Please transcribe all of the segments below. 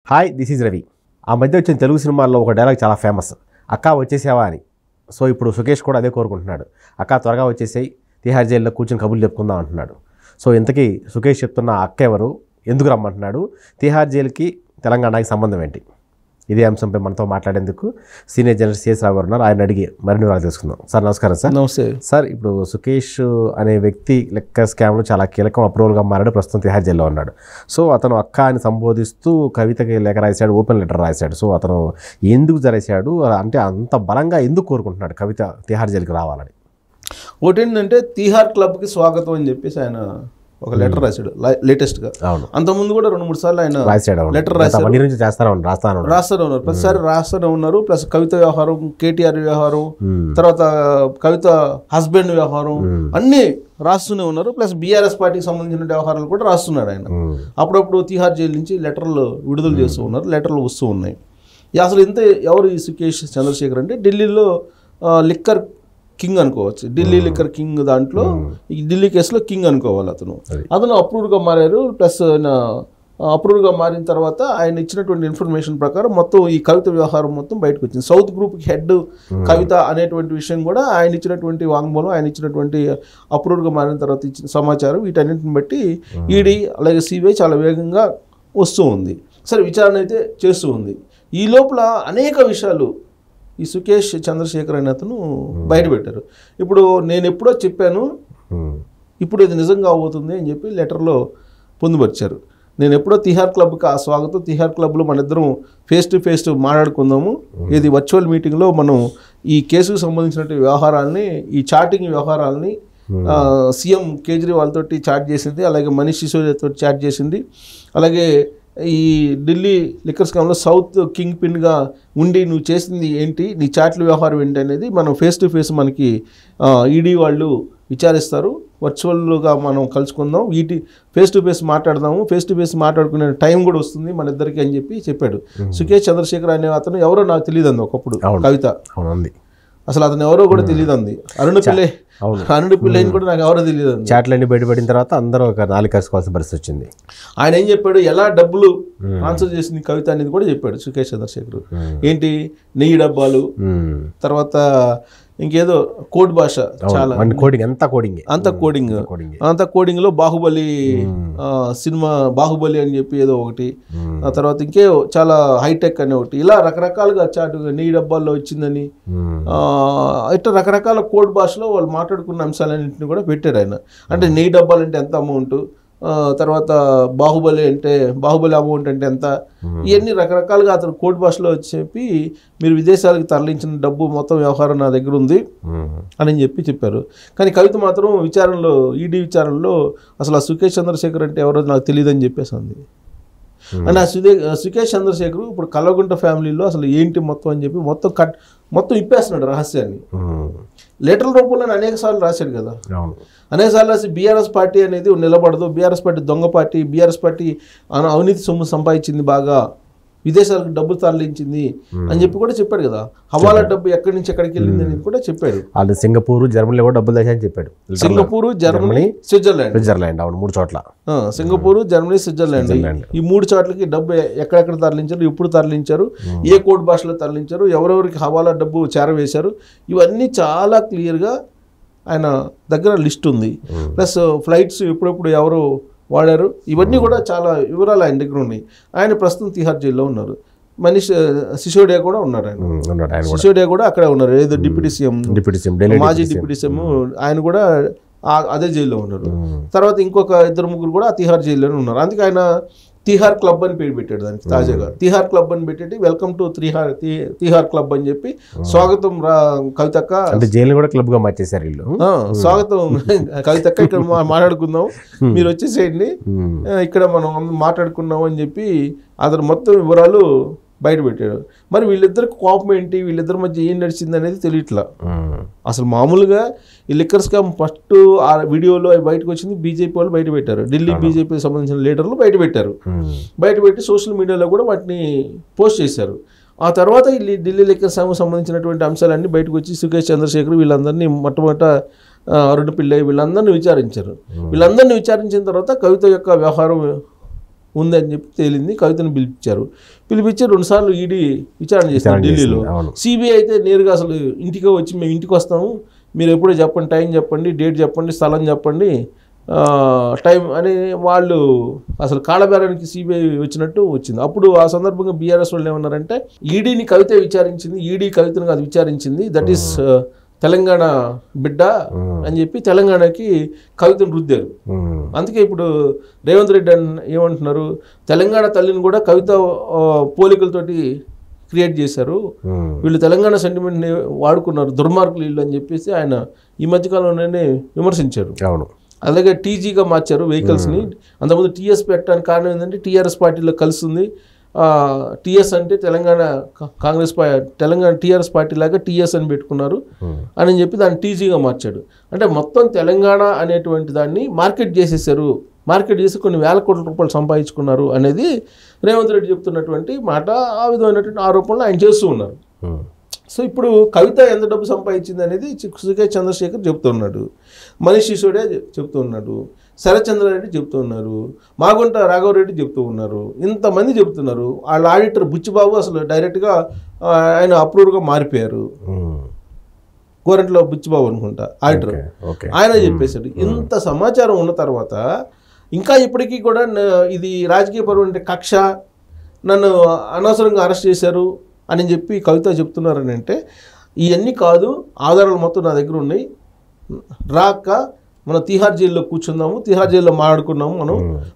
Hi this is Ravi. ఆ మధ్య వచ్చిన తెలుగు సినిమాల్లో ఒక డైలాగ్ చాలా ఫేమస్, అక్క వచ్చేసావా అని. సో ఇప్పుడు సుకేష్ కూడా అదే కోరుకుంటున్నాడు, అక్క త్వరగా వచ్చేసాయి, తిహార్ జైల్లో కూర్చొని కబుర్లు చెప్పుకుందాం అంటున్నాడు. సో ఇంతకీ సుకేష్ చెప్తున్న అక్క ఎవరు, ఎందుకు రమ్మంటున్నాడు, తిహార్ జైలుకి తెలంగాణకి సంబంధం ఏంటి? ఇదే అంశంపై మనతో మాట్లాడేందుకు సీనియర్ జర్నలిస్ట్ సిఎస్ రావు గారు ఉన్నారు. ఆయన అడిగి మరిన్ని వివరాలు తెలుసుకుందాం. సార్ నమస్కారం. సార్ నమస్తే సార్. ఇప్పుడు సుకేష్ అనే వ్యక్తి లెక్క స్కామ్లో చాలా కీలకం అప్రూవల్గా మారాడు, ప్రస్తుతం తిహార్ జైల్లో ఉన్నాడు. సో అతను అక్క అని సంబోధిస్తూ కవితకి లేఖ రాశాడు, ఓపెన్ లెటర్ రాశాడు. సో అతను ఎందుకు జరేశాడు, అంటే అంత బలంగా ఎందుకు కోరుకుంటున్నాడు కవిత తిహార్ జైలుకి రావాలని? ఒకటి ఏంటంటే తిహార్ క్లబ్కి స్వాగతం అని చెప్పేసి ఆయన ఒక లెటర్ రాశాడు లేటెస్ట్గా. అవును, అంతకుముందు కూడా 2-3 సార్లు ఆయన రాశాడు, లెటర్ రాశారు, రాస్తానే ఉన్నారు, ప్రతిసారి రాస్తూనే ఉన్నారు. ప్లస్ కవిత వ్యవహారం, కేటీఆర్ వ్యవహారం, తర్వాత కవిత హస్బెండ్ వ్యవహారం అన్నీ రాస్తూనే ఉన్నారు. ప్లస్ బీఆర్ఎస్ పార్టీకి సంబంధించిన వ్యవహారాలు కూడా రాస్తున్నాడు ఆయన. అప్పుడప్పుడు తిహార్ జైలు నుంచి లెటర్లు విడుదల చేస్తూ ఉన్నారు, లెటర్లు వస్తూ ఉన్నాయి. అసలు ఇంత ఎవరు ఈ సుకేష్ చంద్రశేఖర్ అంటే ఢిల్లీలో లిక్కర్ కింగ్ అనుకోవచ్చు, ఢిల్లీ లిక్కర్ కింగ్. దాంట్లో ఈ ఢిల్లీ కేసులో కింగ్ అనుకోవాలి. అతను అప్రూవ్డ్గా మారారు. ప్లస్ అప్రూవ్డ్గా మారిన తర్వాత ఆయన ఇచ్చినటువంటి ఇన్ఫర్మేషన్ ప్రకారం మొత్తం ఈ కవిత వ్యవహారం మొత్తం బయటకు వచ్చింది. సౌత్ గ్రూప్కి హెడ్ కవిత అనేటువంటి విషయం కూడా ఆయన ఇచ్చినటువంటి వాంగ్మూలం, ఆయన ఇచ్చినటువంటి అప్రూవ్డ్గా మారిన తర్వాత ఇచ్చిన సమాచారం, వీటన్నింటిని బట్టి ఈడీ అలాగే సిబిఐ చాలా వేగంగా వస్తూ ఉంది. సరే, విచారణ అయితే చేస్తూ ఉంది. ఈ లోపల అనేక విషయాలు ఈ సుకేష్ చంద్రశేఖర్ అనే అతను బయటపెట్టారు. ఇప్పుడు నేను ఎప్పుడో చెప్పాను, ఇప్పుడు ఇది నిజంగా అవబోతుంది అని చెప్పి లెటర్లో పొందుపరిచారు. నేను ఎప్పుడో తిహార్ క్లబ్కి ఆ స్వాగతం, తిహార్ క్లబ్లో మన ఇద్దరం ఫేస్ టు ఫేస్ మాట్లాడుకుందాము, ఇది వర్చువల్ మీటింగ్లో మనం ఈ కేసుకు సంబంధించినటువంటి వ్యవహారాలని, ఈ చాటింగ్ వ్యవహారాలని సీఎం కేజ్రీవాల్ తోటి చాట్ చేసింది, అలాగే మనీష్ సిసోడియాతో చాట్ చేసింది, అలాగే ఈ ఢిల్లీ లిక్కర్ స్కామ్లో సౌత్ కింగ్ పిన్గా ఉండి నువ్వు చేసింది ఏంటి, నీ చాట్ల వ్యవహారం ఏంటి అనేది మనం ఫేస్ టు ఫేస్ మనకి ఈడీ వాళ్ళు విచారిస్తారు, వర్చువల్గా మనం కలుసుకుందాం, ఫేస్ టు ఫేస్ మాట్లాడదాము, ఫేస్ టు ఫేస్ మాట్లాడుకునే టైం కూడా వస్తుంది మన ఇద్దరికి అని చెప్పి చెప్పాడు. సుకేష్ చంద్రశేఖర్ అనే అతను ఎవరో నాకు తెలియదు అంది ఒకప్పుడు, కవిత అసలు అతను ఎవరో కూడా తెలియదు అంది, అరుణ్ పిల్లైని కూడా నాకు ఎవరో తెలియదు అంది. చాట్లన్నీ బయటపడిన తర్వాత అందరూ ఒక నాలుగు కలుసుకోవాల్సిన పరిస్థితి వచ్చింది. ఆయన ఏం చెప్పాడు, ఎలా డబ్బులు ట్రాన్స్ఫర్ చేసింది కవిత అనేది కూడా చెప్పాడు సుకేష్ చంద్రశేఖర్. ఏంటి, నెయ్యి డబ్బాలు, తర్వాత ఇంకేదో కోడ్ భాష, చాలా అంత కోడింగ్లో బాహుబలి సినిమా, బాహుబలి అని చెప్పి ఏదో ఒకటి, ఆ తర్వాత ఇంకే చాలా హైటెక్ అని ఒకటి, ఇలా రకరకాలుగా చాటు నెయ్యి డబ్బాల్లో వచ్చిందని ఇట్లా రకరకాల కోడ్ భాషలో వాళ్ళు మాట్లాడుకున్న అంశాలన్నింటినీ కూడా పెట్టారు ఆయన. అంటే నెయ్యి డబ్బాలు అంటే ఎంత అమౌంట్, తర్వాత బాహుబలి అమౌంట్ అంటే ఎంత, ఇవన్నీ రకరకాలుగా అతను కోడ్ భాషలో చెప్పి మీరు విదేశాలకు తరలించిన డబ్బు మొత్తం వ్యవహారం నా దగ్గర ఉంది అని చెప్పారు. కానీ కవిత మాత్రం విచారణలో, ఈడీ విచారణలో అసలు ఆ సుకేష్ చంద్రశేఖర్ అంటే ఎవరో నాకు తెలియదు అని చెప్పేసింది. అంటే ఆ సుకేష్ చంద్రశేఖర్ ఇప్పుడు కల్వకుంట్ల ఫ్యామిలీలో అసలు ఏంటి మొత్తం అని చెప్పి మొత్తం ఇప్పేస్తున్నాడు రహస్యాన్ని. లెటర్ల రూపంలో అనేక సార్లు రాశాడు కదా, అనేక సార్లు రాసి బీఆర్ఎస్ పార్టీ అనేది నిలబడదు, బీఆర్ఎస్ పార్టీ దొంగ పార్టీ, బీఆర్ఎస్ పార్టీ అవినీతి సొమ్ము సంపాదించింది, బాగా విదేశాలకు డబ్బులు తరలించింది అని చెప్పి కూడా చెప్పాడు కదా. హవాలా డబ్బు ఎక్కడి నుంచి ఎక్కడికి వెళ్ళింది అని కూడా చెప్పాడు. వాళ్ళు సింగపూర్, జర్మనీలో కూడా డబ్బులు తెచ్చాయని చెప్పాడు. సింగపూర్, జర్మనీ, స్విట్జర్లాండ్, అవును, 3 చోట్ల. సింగపూర్, జర్మనీ, స్విట్జర్లాండ్, ఈ 3 చోట్లకి డబ్బు ఎక్కడెక్కడ తరలించారు, ఎప్పుడు తరలించారు, ఏ కోడ్ భాషలో తరలించారు, ఎవరెవరికి హవాలా డబ్బు చేరవేశారు, ఇవన్నీ చాలా క్లియర్గా ఆయన దగ్గర లిస్ట్ ఉంది. ప్లస్ ఫ్లైట్స్ ఎప్పుడెప్పుడు ఎవరు వాడారు, ఇవన్నీ కూడా చాలా వివరాలు ఆయన దగ్గర ఉన్నాయి. ఆయన ప్రస్తుతం తిహార్ జైల్లో ఉన్నారు. మనీష్ సిసోడియా కూడా ఉన్నారు, సిసోడియా కూడా అక్కడే ఉన్నారు, ఏదో డిప్యూటీ సీఎం, మాజీ డిప్యూటీ సీఎం, ఆయన కూడా అదే జైల్లో ఉన్నారు. తర్వాత ఇంకొక 2-3 కూడా తిహార్ జైల్లోనే ఉన్నారు. అందుకే ఆయన తిహార్ క్లబ్ అని పేరు పెట్టాడు దానికి. తాజాగా తిహార్ క్లబ్ అని పెట్టి వెల్కమ్ టు తిహార్ క్లబ్ అని చెప్పి స్వాగతం కవితక్క, అంటే జైలు కూడా క్లబ్ గా మార్చేశారు వీళ్ళు. స్వాగతం కవితక్క, ఇక్కడ మాట్లాడుకుందాం, మీరు వచ్చేసేయండి, ఇక్కడ మనం మాట్లాడుకున్నాం అని చెప్పి అతను మొత్తం వివరాలు బయట పెట్టాడు. మరి వీళ్ళిద్దరికి కోపం ఏంటి, వీళ్ళిద్దరి మధ్య ఏం నడిచింది అనేది తెలియట్లా. అసలు మామూలుగా ఈ లిక్కర్ స్కామ్ ఫస్ట్ ఆ వీడియోలో బయటకు వచ్చింది బీజేపీ వాళ్ళు బయట పెట్టారు, ఢిల్లీ బీజేపీకి సంబంధించిన లీడర్లు బయట పెట్టారు, బయటపెట్టి సోషల్ మీడియాలో కూడా వాటిని పోస్ట్ చేశారు. ఆ తర్వాత ఢిల్లీ లిక్కర్ స్కామ్కి సంబంధించినటువంటి అంశాలన్నీ బయటకు వచ్చి సుకేష్ చంద్రశేఖర్ వీళ్ళందరినీ మొట్టమొదట అరుణ్ పిల్లై వీళ్ళందరినీ విచారించారు. వీళ్ళందరినీ విచారించిన తర్వాత కవిత యొక్క వ్యవహారం ఉందని చెప్పి తేలింది. కవితను పిలిపించి 2 సార్లు ఈడీ విచారణ చేస్తారు ఢిల్లీలో. సిబిఐ అయితే నేరుగా అసలు ఇంటికి వచ్చి మేము ఇంటికి వస్తాము, మీరు ఎప్పుడో చెప్పండి, టైం చెప్పండి, డేట్ చెప్పండి, స్థలం చెప్పండి, టైం అని వాళ్ళు అసలు కాళ్ళబేరానికి సిబిఐ వచ్చినట్టు వచ్చింది. అప్పుడు ఆ సందర్భంగా బీఆర్ఎస్ వాళ్ళు ఏమన్నారంటే ఈడీని కవిత విచారించింది, ఈడీ కవితను అది విచారించింది, దట్ ఈస్ తెలంగాణ బిడ్డ అని చెప్పి తెలంగాణకి కవితను రుద్దారు. అందుకే ఇప్పుడు రేవంత్ రెడ్డి ఏమంటున్నారు, తెలంగాణ తల్లిని కూడా కవిత పోలికలతోటి క్రియేట్ చేశారు, వీళ్ళు తెలంగాణ సెంటిమెంట్ని వాడుకున్నారు, దుర్మార్గులు వీళ్ళు అని చెప్పేసి ఆయన ఈ మధ్యకాలంలోనే విమర్శించారు. అవును. అలాగే టీజీగా మార్చారు వెహికల్స్ని. అంతకుముందు టీఎస్ పెట్టడానికి కారణం ఏంటంటే టీఆర్ఎస్ పార్టీలో కలిసింది. టీఎస్ అంటే తెలంగాణ కాంగ్రెస్ తెలంగాణ టీఆర్ఎస్ పార్టీ లాగా టీఎస్ అని పెట్టుకున్నారు అని చెప్పి దాన్ని టీజీగా మార్చాడు. అంటే మొత్తం తెలంగాణ అనేటువంటి దాన్ని మార్కెట్ చేసేసారు, మార్కెట్ చేసి కొన్ని వేల కోట్ల రూపాయలు సంపాదించుకున్నారు అనేది రేవంత్ రెడ్డి చెప్తున్నటువంటి మాట. ఆ విధమైనటువంటి ఆరోపణలు ఆయన చేస్తూ ఉన్నారు. సో ఇప్పుడు కవిత ఎంత డబ్బు సంపాదించింది అనేది సుకేష్ చంద్రశేఖర్ చెప్తున్నాడు, మనీష్ సిసోడియా చెప్తూ ఉన్నాడు, శరత్చంద్రారెడ్డి చెప్తూ ఉన్నారు, మాగుంట రాఘవరెడ్డి చెప్తూ ఉన్నారు, ఇంతమంది చెప్తున్నారు. వాళ్ళ ఆడిటర్ బుచ్చిబాబు అసలు డైరెక్ట్గా ఆయన అప్రూవ్డ్గా మారిపోయారు. గోరంట్లో బుచ్చిబాబు అనుకుంటా ఆడిటర్, ఆయన చెప్పేశాడు. ఇంత సమాచారం ఉన్న తర్వాత ఇంకా ఇప్పటికీ కూడా ఇది రాజకీయపరమైన కక్ష, నన్ను అనవసరంగా అరెస్ట్ చేశారు అని చెప్పి కవిత చెప్తున్నారని అంటే ఇవన్నీ కాదు, ఆధారాలు మొత్తం నా దగ్గర ఉన్నాయి, రాక మనం తిహార్ జైల్లో కూర్చుందాము, తిహార్ జైల్లో మాట్లాడుకున్నాము, మనం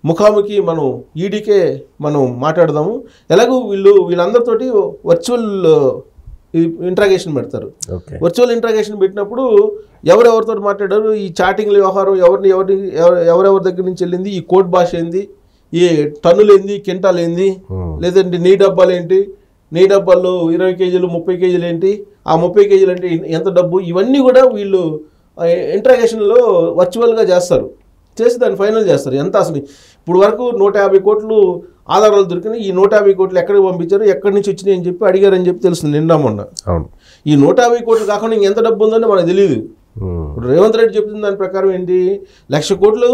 ముఖాముఖి మనం ఈడీకే మనం మాట్లాడదాము, ఎలాగో వీళ్ళందరితోటి వర్చువల్ ఇంట్రాగేషన్ పెడతారు. వర్చువల్ ఇంట్రాగేషన్ పెట్టినప్పుడు ఎవరెవరితో మాట్లాడారు, ఈ చాటింగ్ల వ్యవహారం ఎవరెవరి దగ్గర నుంచి వెళ్ళింది, ఈ కోడ్ భాష ఏంది, ఈ టన్నులు ఏంది, కింటాలు ఏంది, లేదంటే నీ డబ్బాలు ఏంటి, నీ డబ్బాల్లో 20 కేజీలు 30 కేజీలు ఏంటి, ఆ 30 కేజీలు అంటే ఎంత డబ్బు, ఇవన్నీ కూడా వీళ్ళు ఇంట్రాగేషన్లో వర్చువల్గా చేస్తారు, చేసి దాన్ని ఫైనల్ చేస్తారు. ఎంత అసలు ఇప్పుడు వరకు 150 కోట్లు ఆధారాలు దొరికినాయి, ఈ 150 కోట్లు ఎక్కడికి పంపించారు, ఎక్కడి నుంచి వచ్చినాయి అని చెప్పి అడిగారని చెప్పి తెలుస్తుంది నిన్న మొన్న. ఈ 150 కోట్లు కాకుండా ఇంకెంత డబ్బు ఉందని మనకు తెలియదు. ఇప్పుడు రేవంత్ రెడ్డి చెప్తున్న దాని ప్రకారం ఏంటి, 1,00,000 కోట్లు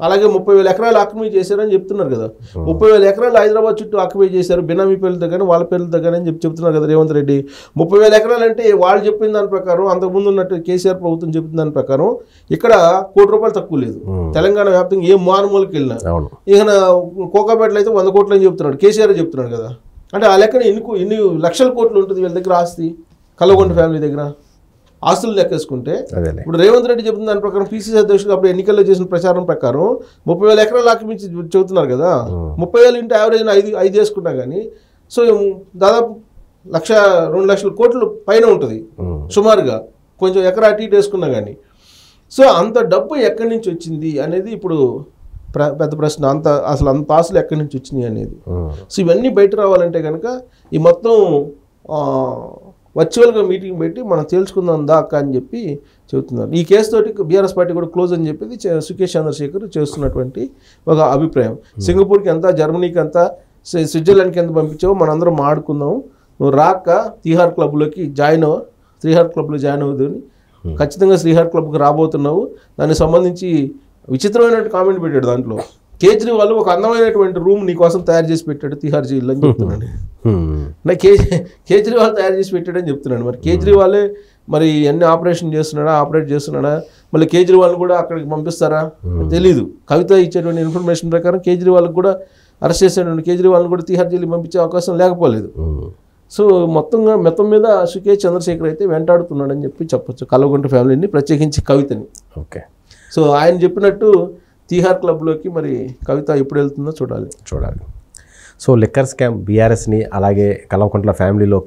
అలాగే 30,000 ఎకరాలు ఆక్యుపై చేశారని చెప్తున్నారు కదా. 30,000 ఎకరాలు హైదరాబాద్ చుట్టూ ఆక్యుపై చేశారు, బినామీ పేర్లతో కానీ వాళ్ళ పేర్లతో కానీ అని చెప్తున్నారు కదా రేవంత్ రెడ్డి. 30,000 ఎకరాలు అంటే వాళ్ళు చెప్పిన దాని ప్రకారం, అంతకుముందు ఉన్నట్టు కేసీఆర్ ప్రభుత్వం చెప్పిన దాని ప్రకారం ఇక్కడ ₹1 కోటి తక్కువ లేదు. తెలంగాణ వ్యాప్తంగా ఏ మారుమూలకి వెళ్ళినా ఇక కోకాపేటలో అయితే 100 కోట్లు అని చెప్తున్నాడు, కేసీఆర్ చెప్తున్నాడు కదా. అంటే ఆ లెక్కన ఎన్ని లక్షల కోట్లు ఉంటుంది వీళ్ళ దగ్గర ఆస్తి, కల్వకుంట్ల ఫ్యామిలీ దగ్గర ఆస్తులు లెక్కేసుకుంటే. ఇప్పుడు రేవంత్ రెడ్డి చెప్తున్న దాని ప్రకారం పిసిసి అధ్యక్షుడు అప్పుడు ఎన్నికల్లో చేసిన ప్రచారం ప్రకారం 30,000 ఎకరాలు ఆక్రమించి చెబుతున్నారు కదా. 30,000 ఇంటూ యావరేజ్ 5 వేసుకున్నా కానీ సో దాదాపు 1,00,000-2 లక్షల కోట్లు పైన ఉంటుంది సుమారుగా, కొంచెం ఎకరా అటు ఇటు వేసుకున్నా కానీ. సో అంత డబ్బు ఎక్కడి నుంచి వచ్చింది అనేది ఇప్పుడు పెద్ద ప్రశ్న. అసలు అంత ఆస్తులు ఎక్కడి నుంచి వచ్చినాయి అనేది. సో ఇవన్నీ బయట రావాలంటే కనుక ఈ మొత్తం వర్చువల్గా మీటింగ్ పెట్టి మనం తేల్చుకుందాం దాకా అని చెప్పి చెబుతున్నారు. ఈ కేసు తోటి బీఆర్ఎస్ పార్టీ కూడా క్లోజ్ అని చెప్పేది సుకేష్ చంద్రశేఖర్ చేస్తున్నటువంటి ఒక అభిప్రాయం. సింగపూర్కి ఎంత, జర్మనీకి ఎంత, స్విట్జర్లాండ్కి ఎంత పంపించావో మనందరం మాడుకుందాం, నువ్వు రాక తిహార్ క్లబ్లోకి శ్రీహార్ క్లబ్లో జాయిన్ అవుతుంది, ఖచ్చితంగా శ్రీహార్ క్లబ్కి రాబోతున్నావు. దానికి సంబంధించి విచిత్రమైనటువంటి కామెంట్ పెట్టాడు దాంట్లో. కేజ్రీవాల్ ఒక అందమైనటువంటి రూమ్ నీకోసం తయారు చేసి పెట్టాడు తిహార్ జైల్లో అని చెప్తున్నాడు. నాకు కేజ్రీవాల్ తయారు చేసి పెట్టాడని చెప్తున్నాడు. మరి కేజ్రీవాలే మరి అన్ని ఆపరేట్ చేస్తున్నాడా, మళ్ళీ కేజ్రీవాల్ కూడా అక్కడికి పంపిస్తారా తెలీదు. కవిత ఇచ్చేటువంటి ఇన్ఫర్మేషన్ ప్రకారం కేజ్రీవాల్కి కూడా అరెస్ట్ చేసేటువంటి కేజ్రీవాల్ని కూడా తిహార్ జైలు పంపించే అవకాశం లేకపోలేదు. సో మొత్తం మీద సుకేష్ చంద్రశేఖర్ అయితే వెంటాడుతున్నాడని చెప్పొచ్చు కల్వకుంట్ల ఫ్యామిలీని, ప్రత్యేకించి కవితని. ఓకే. సో ఆయన చెప్పినట్టు తిహార్ క్లబ్లోకి మరి కవిత ఎప్పుడు వెళ్తుందో చూడాలి. సో లిక్కర్ స్కామ్ బీఆర్ఎస్ని అలాగే కల్వకుంట్ల ఫ్యామిలీలో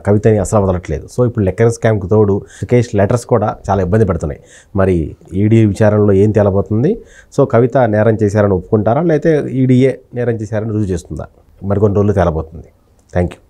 కవితని అసలు వదలట్లేదు. సో ఇప్పుడు లిక్కర్ స్కామ్కి తోడు సుకేష్ లెటర్స్ కూడా చాలా ఇబ్బంది పెడుతున్నాయి. మరి ఈడీ విచారణలో ఏం తేలబోతుంది? సో కవిత నేరం చేశారని ఒప్పుకుంటారా, లేకపోతే ఈడీఏ నేరం చేశారని రుజువు చేస్తుందా? మరికొన్ని రోజులు తేలబోతుంది. Thank you.